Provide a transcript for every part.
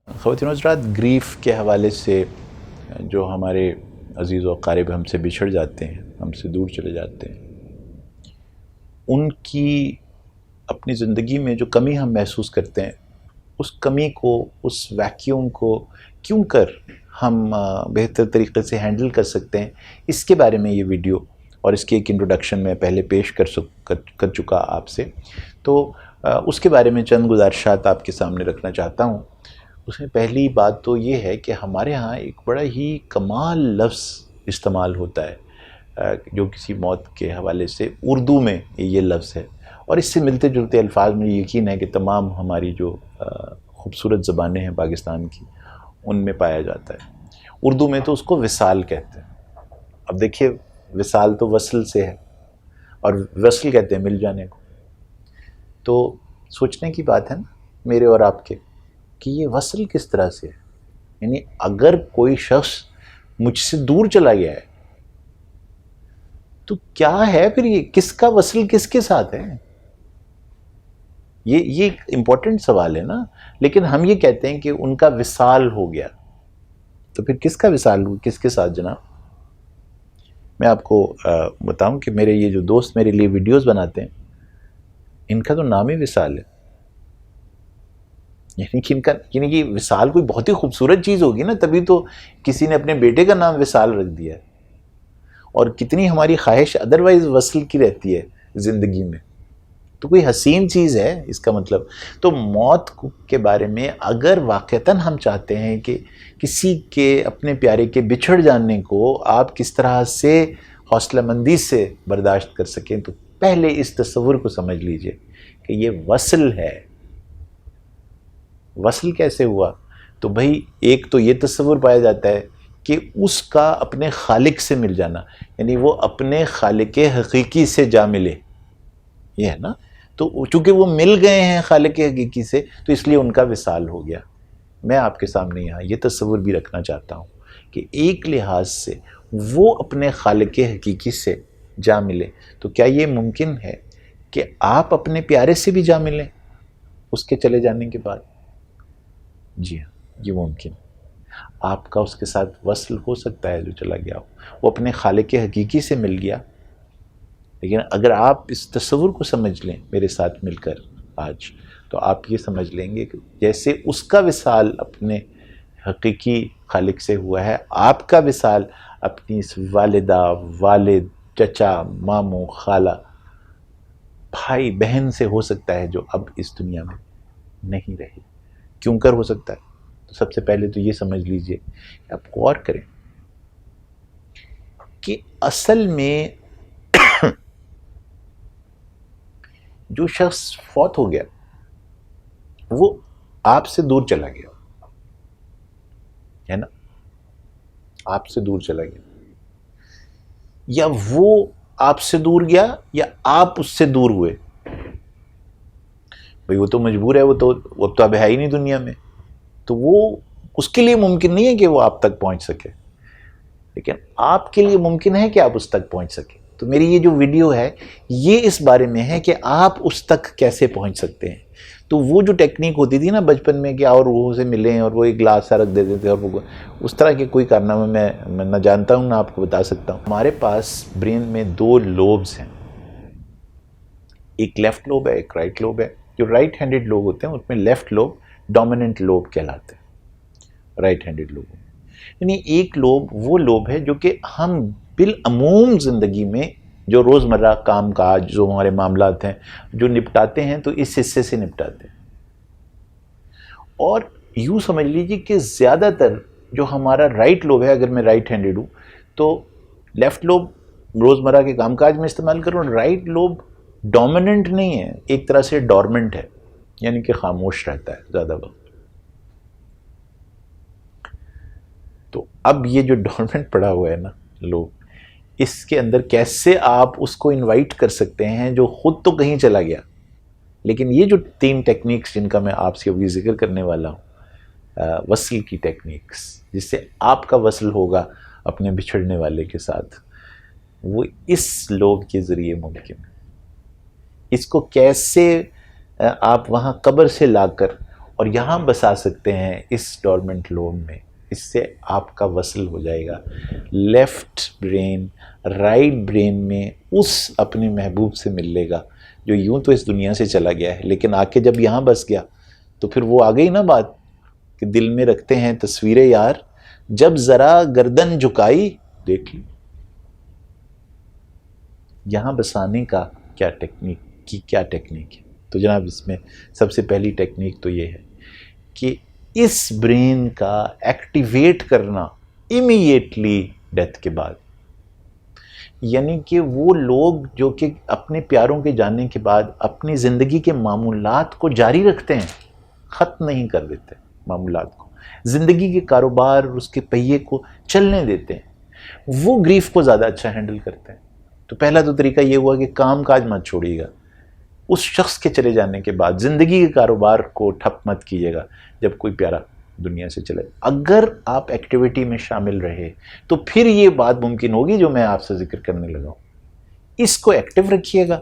خواتین و حضرات، گریف کے حوالے سے جو ہمارے عزیز و اقارب ہم سے بچھڑ جاتے ہیں، ہم سے دور چلے جاتے ہیں، ان کی اپنی زندگی میں جو کمی ہم محسوس کرتے ہیں، اس کمی کو، اس ویکیوم کو کیوں کر ہم بہتر طریقے سے ہینڈل کر سکتے ہیں، اس کے بارے میں یہ ویڈیو اور اس کی ایک انٹروڈکشن میں پہلے پیش کر چکا آپ سے، تو اس کے بارے میں چند گزارشات آپ کے سامنے رکھنا چاہتا ہوں۔ اس میں پہلی بات تو یہ ہے کہ ہمارے ہاں ایک بڑا ہی کمال لفظ استعمال ہوتا ہے جو کسی موت کے حوالے سے اردو میں یہ لفظ ہے، اور اس سے ملتے جلتے الفاظ میں یقین ہے کہ تمام ہماری جو خوبصورت زبانیں ہیں پاکستان کی، ان میں پایا جاتا ہے۔ اردو میں تو اس کو وصال کہتے ہیں۔ اب دیکھیے، وصال تو وصل سے ہے، اور وصل کہتے ہیں مل جانے کو۔ تو سوچنے کی بات ہے نا میرے اور آپ کے، کہ یہ وصل کس طرح سے ہے؟ یعنی اگر کوئی شخص مجھ سے دور چلا گیا ہے تو کیا ہے پھر؟ یہ کس کا وصل کس کے ساتھ ہے؟ یہ امپورٹنٹ سوال ہے نا۔ لیکن ہم یہ کہتے ہیں کہ ان کا وصال ہو گیا، تو پھر کس کا وصال ہو، کس کے ساتھ جناب؟ میں آپ کو بتاؤں کہ میرے یہ جو دوست میرے لیے ویڈیوز بناتے ہیں، ان کا تو نام ہی وصال ہے۔ یعنی کہ وصال کوئی بہت ہی خوبصورت چیز ہوگی نا، تبھی تو کسی نے اپنے بیٹے کا نام وصال رکھ دیا ہے۔ اور کتنی ہماری خواہش ادروائز وصل کی رہتی ہے زندگی میں، تو کوئی حسین چیز ہے اس کا مطلب۔ تو موت کے بارے میں اگر واقعتاً ہم چاہتے ہیں کہ کسی کے اپنے پیارے کے بچھڑ جانے کو آپ کس طرح سے حوصلہ مندی سے برداشت کر سکیں، تو پہلے اس تصور کو سمجھ لیجئے کہ یہ وصل ہے۔ وصل کیسے ہوا؟ تو بھئی ایک تو یہ تصور پایا جاتا ہے کہ اس کا اپنے خالق سے مل جانا، یعنی وہ اپنے خالق حقیقی سے جا ملے، یہ ہے نا۔ تو چونکہ وہ مل گئے ہیں خالق حقیقی سے، تو اس لیے ان کا وصال ہو گیا۔ میں آپ کے سامنے یہاں یہ تصور بھی رکھنا چاہتا ہوں کہ ایک لحاظ سے وہ اپنے خالق حقیقی سے جا ملے، تو کیا یہ ممکن ہے کہ آپ اپنے پیارے سے بھی جا ملیں اس کے چلے جانے کے بعد؟ جی ہاں، یہ ممکن۔ آپ کا اس کے ساتھ وصل ہو سکتا ہے جو چلا گیا ہو، وہ اپنے خالق حقیقی سے مل گیا۔ لیکن اگر آپ اس تصور کو سمجھ لیں میرے ساتھ مل کر آج، تو آپ یہ سمجھ لیں گے کہ جیسے اس کا وصال اپنے حقیقی خالق سے ہوا ہے، آپ کا وصال اپنی اس والدہ، والد، چچا، ماموں، خالہ، بھائی، بہن سے ہو سکتا ہے جو اب اس دنیا میں نہیں رہی۔ کیوں کر ہو سکتا ہے؟ تو سب سے پہلے تو یہ سمجھ لیجئے کہ آپ غور کریں کہ اصل میں جو شخص فوت ہو گیا وہ آپ سے دور چلا گیا ہے نا، آپ سے دور چلا گیا، یا وہ آپ سے دور گیا یا آپ اس سے دور ہوئے۔ بھئی وہ تو مجبور ہے، وہ تو اب ہے ہی نہیں دنیا میں، تو وہ اس کے لیے ممکن نہیں ہے کہ وہ آپ تک پہنچ سکے، لیکن آپ کے لیے ممکن ہے کہ آپ اس تک پہنچ سکیں۔ تو میری یہ جو ویڈیو ہے یہ اس بارے میں ہے کہ آپ اس تک کیسے پہنچ سکتے ہیں۔ تو وہ جو ٹیکنیک ہوتی تھی نا بچپن میں کہ اور روحوں سے ملیں اور وہ ایک گلاس سا رکھ دیتے تھے، اور وہ اس طرح کے کوئی کارنامہ میں نہ جانتا ہوں نہ آپ کو بتا سکتا ہوں۔ ہمارے پاس برین میں دو لوبز ہیں، ایک لیفٹ لوب ہے، ایک رائٹ لوب ہے۔ جو رائٹ ہینڈڈ لوگ ہوتے ہیں اس میں لیفٹ لوب ڈومیننٹ لوب کہلاتے ہیں رائٹ ہینڈڈ لوگوں میں۔ یعنی ایک لوب وہ لوب ہے جو کہ ہم بالعموم زندگی میں جو روزمرہ کام کاج، جو ہمارے معاملات ہیں، جو نپٹاتے ہیں تو اس حصے سے نپٹاتے ہیں۔ اور یوں سمجھ لیجیے کہ زیادہ تر جو ہمارا رائٹ لوب ہے، اگر میں رائٹ ہینڈڈ ہوں تو لیفٹ لوب روزمرہ کے کام کاج میں استعمال کروں، رائٹ لوب ڈومیننٹ نہیں ہے، ایک طرح سے ڈورمنٹ ہے، یعنی کہ خاموش رہتا ہے زیادہ وقت۔ تو اب یہ جو ڈورمنٹ پڑا ہوا ہے نا لوب، اس کے اندر کیسے آپ اس کو انوائٹ کر سکتے ہیں جو خود تو کہیں چلا گیا؟ لیکن یہ جو تین ٹیکنیکس جن کا میں آپ سے ابھی ذکر کرنے والا ہوں، وصل کی ٹیکنیکس، جس سے آپ کا وصل ہوگا اپنے بچھڑنے والے کے ساتھ، وہ اس لوب کے ذریعے ممکن ہے۔ اس کو کیسے آپ وہاں قبر سے لا کر اور یہاں بسا سکتے ہیں اس ڈورمنٹ لوب میں. اس سے آپ کا وصل ہو جائے گا لیفٹ برین رائٹ برین میں اس اپنے محبوب سے مل لے گا جو یوں تو اس دنیا سے چلا گیا ہے، لیکن آ کے جب یہاں بس گیا تو پھر وہ آ گئی نا بات کہ دل میں رکھتے ہیں تصویر یار، جب ذرا گردن جھکائی دیکھ لی. یہاں بسانے کا کیا ٹیکنیک ہے؟ تو جناب اس میں سب سے پہلی ٹیکنیک تو یہ ہے کہ اس برین کا ایکٹیویٹ کرنا امیڈیٹلی ڈیتھ کے بعد. یعنی کہ وہ لوگ جو کہ اپنے پیاروں کے جانے کے بعد اپنی زندگی کے معمولات کو جاری رکھتے ہیں، ختم نہیں کر دیتے معمولات کو، زندگی کے کاروبار اس کے پہیے کو چلنے دیتے ہیں، وہ گریف کو زیادہ اچھا ہینڈل کرتے ہیں. تو پہلا تو طریقہ یہ ہوا کہ کام کاج مت چھوڑیے گا. اس شخص کے چلے جانے کے بعد زندگی کے کاروبار کو ٹھپ مت کیجیے گا جب کوئی پیارا دنیا سے چلے. اگر آپ ایکٹیویٹی میں شامل رہے تو پھر یہ بات ممکن ہوگی جو میں آپ سے ذکر کرنے لگا ہوں. اس کو ایکٹیو رکھیے گا،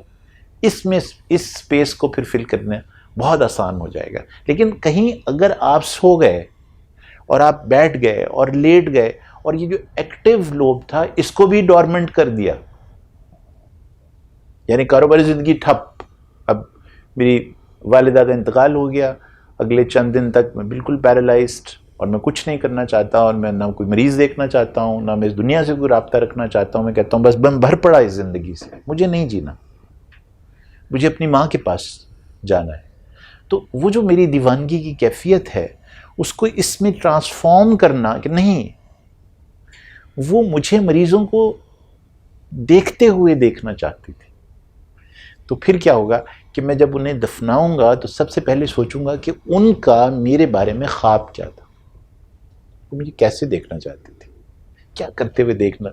اس میں اس سپیس کو پھر فل کرنا بہت آسان ہو جائے گا. لیکن کہیں اگر آپ سو گئے اور آپ بیٹھ گئے اور لیٹ گئے اور یہ جو ایکٹیو لوب تھا اس کو بھی ڈورمنٹ کر دیا، یعنی کاروباری زندگی ٹھپ، اب میری والدہ کا انتقال ہو گیا، اگلے چند دن تک میں بالکل پیرالائزڈ اور میں کچھ نہیں کرنا چاہتا، اور میں نہ کوئی مریض دیکھنا چاہتا ہوں، نہ میں اس دنیا سے کوئی رابطہ رکھنا چاہتا ہوں. میں کہتا ہوں بس میں بھر پڑا اس زندگی سے، مجھے نہیں جینا، مجھے اپنی ماں کے پاس جانا ہے. تو وہ جو میری دیوانگی کی کیفیت ہے اس کو اس میں ٹرانسفارم کرنا کہ نہیں، وہ مجھے مریضوں کو دیکھتے ہوئے دیکھنا چاہتی تھی. تو پھر کیا ہوگا کہ میں جب انہیں دفناؤں گا تو سب سے پہلے سوچوں گا کہ ان کا میرے بارے میں خواب کیا تھا، وہ مجھے کیسے دیکھنا چاہتی تھی، کیا کرتے ہوئے دیکھنا.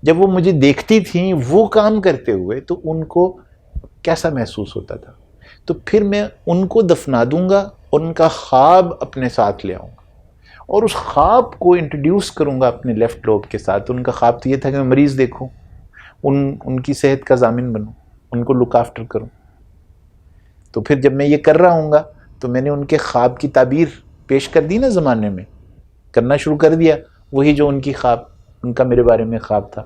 جب وہ مجھے دیکھتی تھیں وہ کام کرتے ہوئے تو ان کو کیسا محسوس ہوتا تھا. تو پھر میں ان کو دفنا دوں گا اور ان کا خواب اپنے ساتھ لے آؤں گا اور اس خواب کو انٹروڈیوس کروں گا اپنے لیفٹ لوب کے ساتھ. ان کا خواب تو یہ تھا کہ میں مریض دیکھوں، ان کی صحت کا ضامن بنوں، ان کو لک آفٹر کروں. تو پھر جب میں یہ کر رہا ہوں گا تو میں نے ان کے خواب کی تعبیر پیش کر دی نا، زمانے میں کرنا شروع کر دیا وہی جو ان کی خواب، ان کا میرے بارے میں خواب تھا.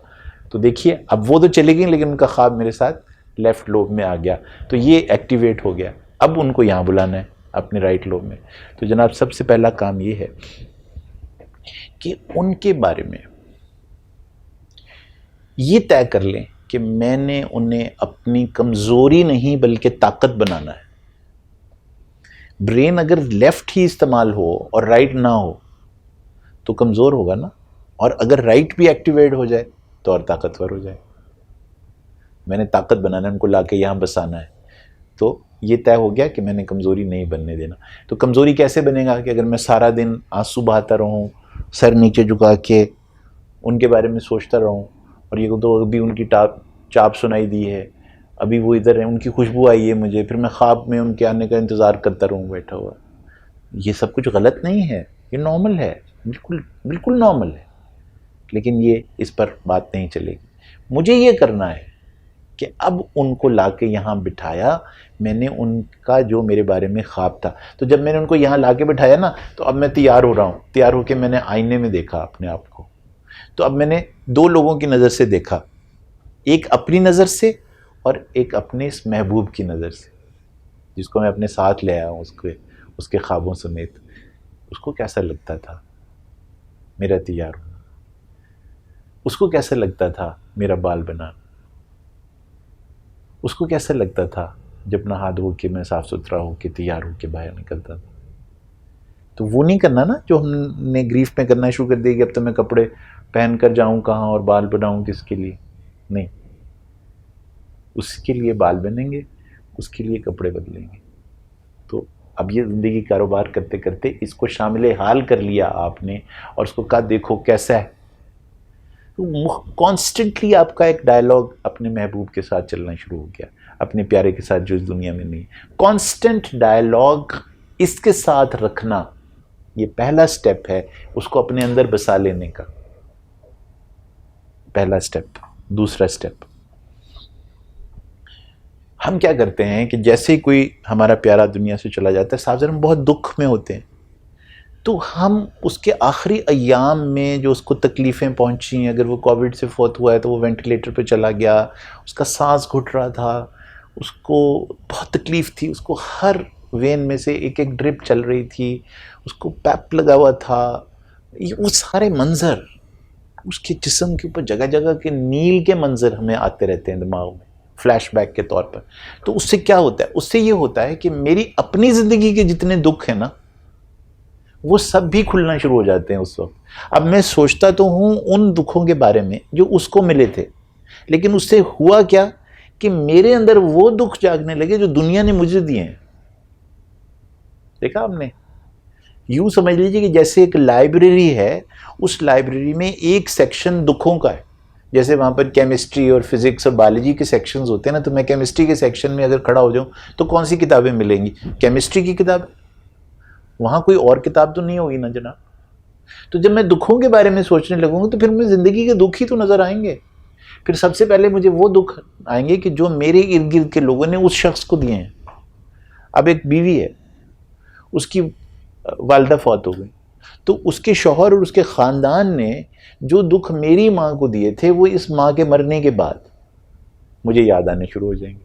تو دیکھیے اب وہ تو چلے گئی لیکن ان کا خواب میرے ساتھ لیفٹ لوب میں آ گیا، تو یہ ایکٹیویٹ ہو گیا. اب ان کو یہاں بلانا ہے اپنے رائٹ لوب میں. تو جناب سب سے پہلا کام یہ ہے کہ ان کے بارے میں یہ طے کر لیں کہ میں نے انہیں اپنی کمزوری نہیں بلکہ طاقت بنانا ہے. برین اگر لیفٹ ہی استعمال ہو اور رائٹ نہ ہو تو کمزور ہوگا نا، اور اگر رائٹ بھی ایکٹیویٹ ہو جائے تو اور طاقتور ہو جائے. میں نے طاقت بنانا ہے، ان کو لا کے یہاں بسانا ہے. تو یہ طے ہو گیا کہ میں نے کمزوری نہیں بننے دینا. تو کمزوری کیسے بنے گا کہ اگر میں سارا دن آنسو بہاتا رہوں، سر نیچے جھکا کے ان کے بارے میں سوچتا رہوں، اور یہ تو ابھی ان کی چاپ سنائی دی ہے، ابھی وہ ادھر ہیں، ان کی خوشبو آئی ہے مجھے، پھر میں خواب میں ان کے آنے کا انتظار کرتا رہوں بیٹھا ہوا. یہ سب کچھ غلط نہیں ہے، یہ نارمل ہے، بالکل نارمل ہے. لیکن یہ اس پر بات نہیں چلے گی. مجھے یہ کرنا ہے کہ اب ان کو لا کے یہاں بٹھایا، میں نے ان کا جو میرے بارے میں خواب تھا. تو جب میں نے ان کو یہاں لا کے بٹھایا نا تو اب میں تیار ہو رہا ہوں، تیار ہو کے میں نے آئینے میں دیکھا اپنے آپ کو. تو اب میں نے دو لوگوں کی نظر سے دیکھا، ایک اپنی نظر سے اور ایک اپنے اس محبوب کی نظر سے جس کو میں اپنے ساتھ لے آیا ہوں اس کے خوابوں سمیت. اس کو کیسا لگتا تھا میرا تیار ہونا، اس کو کیسا لگتا تھا میرا بال بنانا، اس کو کیسا لگتا تھا جب نہا دھو کے میں صاف ستھرا ہو کے تیار ہو کے باہر نکلتا تھا. تو وہ نہیں کرنا نا جو ہم نے گریف میں کرنا شروع کر دیا کہ اب تو میں کپڑے پہن کر جاؤں کہاں اور بال بناؤں کس کے لیے. نہیں، اس کے لیے بال بنیں گے، اس کے لیے کپڑے بدلیں گے. تو اب یہ زندگی کاروبار کرتے کرتے اس کو شامل حال کر لیا آپ نے اور اس کو کہا دیکھو کیسا ہے. کانسٹنٹلی آپ کا ایک ڈائلاگ اپنے محبوب کے ساتھ چلنا شروع ہو گیا، اپنے پیارے کے ساتھ جو اس دنیا میں نہیں. کانسٹنٹ ڈائلاگ اس کے ساتھ رکھنا یہ پہلا سٹیپ ہے اس کو اپنے اندر بسا لینے کا. پہلا سٹیپ. دوسرا سٹیپ، ہم کیا کرتے ہیں کہ جیسے ہی کوئی ہمارا پیارا دنیا سے چلا جاتا ہے، صاحب ہم بہت دکھ میں ہوتے ہیں، تو ہم اس کے آخری ایام میں جو اس کو تکلیفیں پہنچیں، اگر وہ کووڈ سے فوت ہوا ہے تو وہ وینٹیلیٹر پہ چلا گیا، اس کا سانس گھٹ رہا تھا، اس کو بہت تکلیف تھی، اس کو ہر وین میں سے ایک ایک ڈرپ چل رہی تھی، اس کو پیپ لگا ہوا تھا، وہ سارے منظر اس کے جسم کے اوپر جگہ جگہ کے نیل کے منظر ہمیں آتے رہتے ہیں دماغ میں فلیش بیک کے طور پر. تو اس سے کیا ہوتا ہے؟ اس سے یہ ہوتا ہے کہ میری اپنی زندگی کے جتنے دکھ ہیں نا وہ سب بھی کھلنا شروع ہو جاتے ہیں اس وقت. اب میں سوچتا تو ہوں ان دکھوں کے بارے میں جو اس کو ملے تھے، لیکن اس سے ہوا کیا کہ میرے اندر وہ دکھ جاگنے لگے جو دنیا نے مجھے دیے ہیں. دیکھا آپ نے؟ یوں سمجھ لیجیے کہ جیسے ایک لائبریری ہے، اس لائبریری میں ایک سیکشن دکھوں کا ہے. جیسے وہاں پر کیمسٹری اور فزکس اور بایولوجی کے سیکشنز ہوتے ہیں نا، تو میں کیمسٹری کے سیکشن میں اگر کھڑا ہو جاؤں تو کون سی کتابیں ملیں گی؟ کیمسٹری کی کتاب. وہاں کوئی اور کتاب تو نہیں ہوگی نا جناب. تو جب میں دکھوں کے بارے میں سوچنے لگوں گا تو پھر مجھے زندگی کے دکھ ہی تو نظر آئیں گے. پھر سب سے پہلے مجھے وہ دکھ آئیں گے کہ جو میرے ارد گرد کے لوگوں نے اس شخص کو دیے ہیں. اب ایک بیوی ہے، اس کی والدہ فوت ہو گئی، تو اس کے شوہر اور اس کے خاندان نے جو دکھ میری ماں کو دیے تھے وہ اس ماں کے مرنے کے بعد مجھے یاد آنے شروع ہو جائیں گے.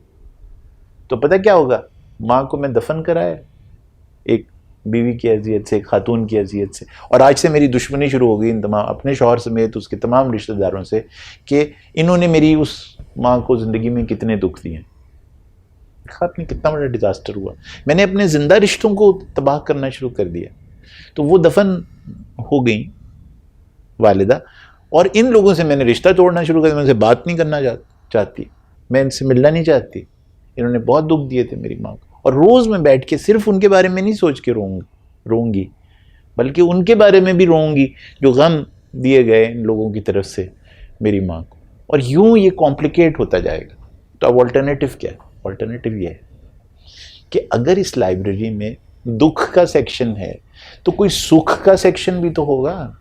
تو پتہ کیا ہوگا؟ ماں کو میں دفن کرایا ایک بیوی کی حیثیت سے، ایک خاتون کی حیثیت سے، اور آج سے میری دشمنی شروع ہو گئی ان تمام اپنے شوہر سمیت اس کے تمام رشتہ داروں سے کہ انہوں نے میری اس ماں کو زندگی میں کتنے دکھ دیے. آپ نے کتنا بڑا ڈیزاسٹر ہوا. میں نے اپنے زندہ رشتوں کو تباہ کرنا شروع کر دیا. تو وہ دفن ہو گئیں والدہ، اور ان لوگوں سے میں نے رشتہ توڑنا شروع کر دیا. میں ان سے بات نہیں کرنا چاہتی، میں ان سے ملنا نہیں چاہتی. انہوں نے بہت دکھ دیے تھے میری ماں کو، اور روز میں بیٹھ کے صرف ان کے بارے میں نہیں سوچ کے روں گی، بلکہ ان کے بارے میں بھی روں گی جو غم دیے گئے ان لوگوں کی طرف سے میری ماں کو. اور یوں یہ کمپلیکیٹ ہوتا جائے گا. تو اب آلٹرنیٹو کیا ہے؟ آلٹرنیٹو یہ ہے کہ اگر اس لائبریری میں دکھ کا سیکشن ہے تو کوئی سکھ کا سیکشن بھی تو ہوگا.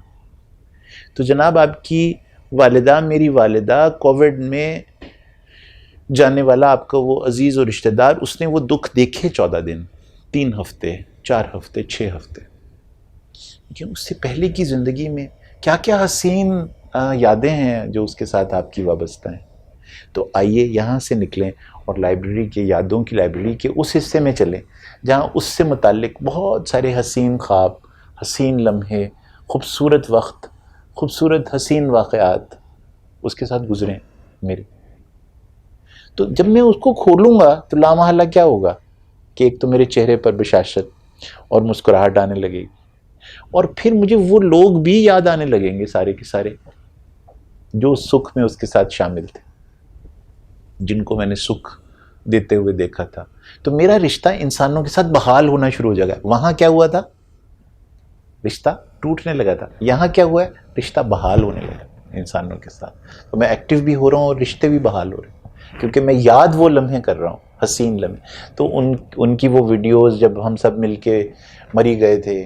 تو جناب آپ کی والدہ، میری والدہ، کووڈ میں جانے والا آپ کا وہ عزیز اور رشتہ دار، اس نے وہ دکھ دیکھے 14 دن، 3 ہفتے، 4 ہفتے، 6 ہفتے. لیکن اس سے پہلے کی زندگی میں کیا کیا حسین یادیں ہیں جو اس کے ساتھ آپ کی وابستہ ہیں. تو آئیے یہاں سے نکلیں اور لائبریری کے یادوں کی لائبریری کے اس حصے میں چلیں جہاں اس سے متعلق بہت سارے حسین خواب، حسین لمحے، خوبصورت وقت، خوبصورت حسین واقعات اس کے ساتھ گزریں میرے. تو جب میں اس کو کھولوں گا تو لامحالہ کیا ہوگا کہ ایک تو میرے چہرے پر بشاشت اور مسکراہٹ آنے لگے گی، اور پھر مجھے وہ لوگ بھی یاد آنے لگیں گے سارے کے سارے جو سکھ میں اس کے ساتھ شامل تھے، جن کو میں نے سکھ دیتے ہوئے دیکھا تھا. تو میرا رشتہ انسانوں کے ساتھ بحال ہونا شروع ہو جائے گا. وہاں کیا ہوا تھا؟ رشتہ ٹوٹنے لگا تھا. یہاں کیا ہوا ہے؟ رشتہ بحال ہونے لگا انسانوں کے ساتھ. تو میں ایکٹیو بھی ہو رہا ہوں اور رشتے بھی بحال ہو رہے ہیں، کیونکہ میں یاد وہ لمحے کر رہا ہوں، حسین لمحے. تو ان کی وہ ویڈیوز جب ہم سب مل کے مری گئے تھے،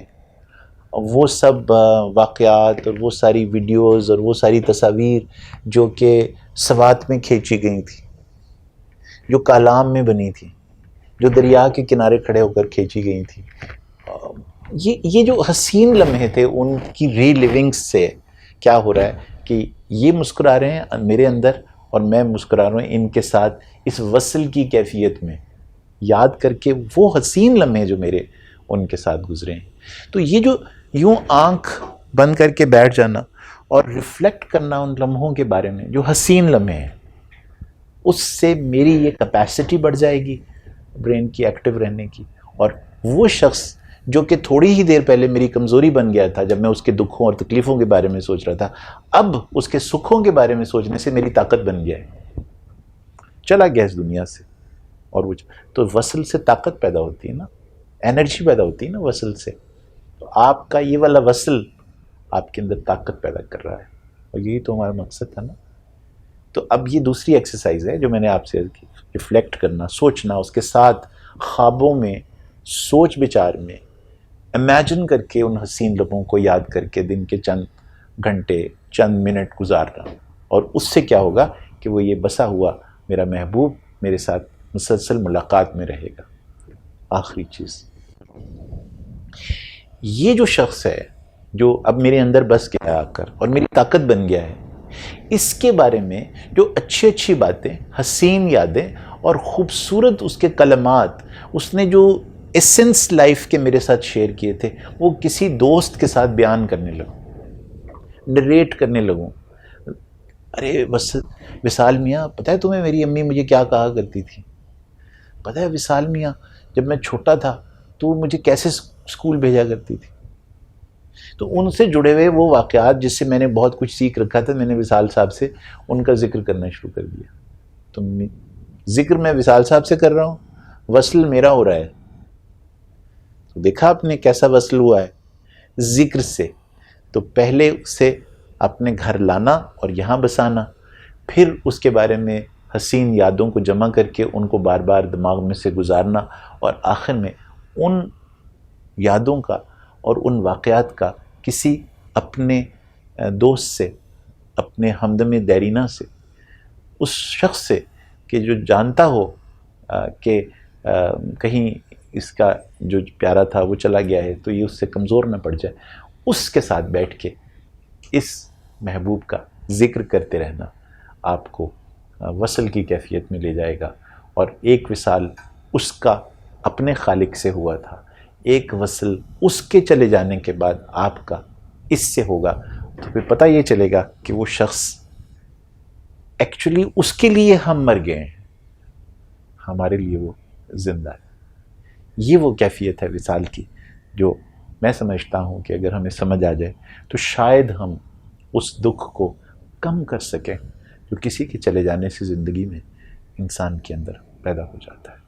وہ سب واقعات اور وہ ساری ویڈیوز اور وہ ساری تصاویر جو کہ سوات میں کھینچی گئی تھی، جو کالام میں بنی تھی، جو دریا کے کنارے کھڑے ہو کر کھینچی گئی تھی، یہ جو حسین لمحے تھے ان کی ری لیونگ سے کیا ہو رہا ہے کہ یہ مسکرا رہے ہیں میرے اندر اور میں مسکرا رہا ہوں ان کے ساتھ اس وصل کی کیفیت میں، یاد کر کے وہ حسین لمحے جو میرے ان کے ساتھ گزرے ہیں. تو یہ جو یوں آنکھ بند کر کے بیٹھ جانا اور ریفلیکٹ کرنا ان لمحوں کے بارے میں جو حسین لمحے ہیں، اس سے میری یہ کیپیسٹی بڑھ جائے گی برین کی ایکٹیو رہنے کی. اور وہ شخص جو کہ تھوڑی ہی دیر پہلے میری کمزوری بن گیا تھا جب میں اس کے دکھوں اور تکلیفوں کے بارے میں سوچ رہا تھا، اب اس کے سکھوں کے بارے میں سوچنے سے میری طاقت بن گیا ہے، چلا گیا اس دنیا سے. اور وہ تو وصل سے طاقت پیدا ہوتی ہے نا، انرجی پیدا ہوتی ہے نا وصل سے. تو آپ کا یہ والا وصل آپ کے اندر طاقت پیدا کر رہا ہے، اور یہی تو ہمارا مقصد تھا نا. تو اب یہ دوسری ایکسرسائز ہے جو میں نے آپ سے کی، ریفلیکٹ کرنا، سوچنا، اس کے ساتھ خوابوں میں، سوچ بچار میں امیجن کر کے ان حسین لمحوں کو یاد کر کے دن کے چند گھنٹے، چند منٹ گزارنا. اور اس سے کیا ہوگا کہ وہ یہ بسا ہوا میرا محبوب میرے ساتھ مسلسل ملاقات میں رہے گا. آخری چیز، یہ جو شخص ہے جو اب میرے اندر بس گیا آ کر اور میری طاقت بن گیا ہے، اس کے بارے میں جو اچھی اچھی باتیں، حسین یادیں اور خوبصورت اس کے کلمات، اس نے جو ایسنس لائف کے میرے ساتھ شیئر کیے تھے، وہ کسی دوست کے ساتھ بیان کرنے لگوں، نریٹ کرنے لگوں. ارے وصال میاں، پتہ ہے تمہیں میری امی مجھے کیا کہا کرتی تھی؟ پتہ ہے وصال میاں، جب میں چھوٹا تھا تو مجھے کیسے اسکول بھیجا کرتی تھی؟ تو ان سے جڑے ہوئے وہ واقعات جس سے میں نے بہت کچھ سیکھ رکھا تھا، میں نے وصال صاحب سے ان کا ذکر کرنا شروع کر دیا. تو ذکر میں وصال صاحب سے کر رہا ہوں، وصل میرا ہو رہا ہے. تو دیکھا آپ نے کیسا وصل ہوا ہے ذکر سے. تو پہلے اسے اپنے گھر لانا اور یہاں بسانا، پھر اس کے بارے میں حسین یادوں کو جمع کر کے ان کو بار بار دماغ میں سے گزارنا، اور آخر میں ان یادوں کا اور ان واقعات کا کسی اپنے دوست سے، اپنے ہمدم دیرینہ سے، اس شخص سے کہ جو جانتا ہو کہ کہیں اس کا جو پیارا تھا وہ چلا گیا ہے تو یہ اس سے کمزور نہ پڑ جائے، اس کے ساتھ بیٹھ کے اس محبوب کا ذکر کرتے رہنا آپ کو وصل کی کیفیت میں لے جائے گا. اور ایک وصال اس کا اپنے خالق سے ہوا تھا، ایک وصل اس کے چلے جانے کے بعد آپ کا اس سے ہوگا. تو پھر پتہ یہ چلے گا کہ وہ شخص ایکچولی اس کے لیے ہم مر گئے ہیں، ہمارے لیے وہ زندہ ہے. یہ وہ کیفیت ہے وصال کی جو میں سمجھتا ہوں کہ اگر ہمیں سمجھ آ جائے تو شاید ہم اس دکھ کو کم کر سکیں جو کسی کے چلے جانے سے زندگی میں انسان کے اندر پیدا ہو جاتا ہے.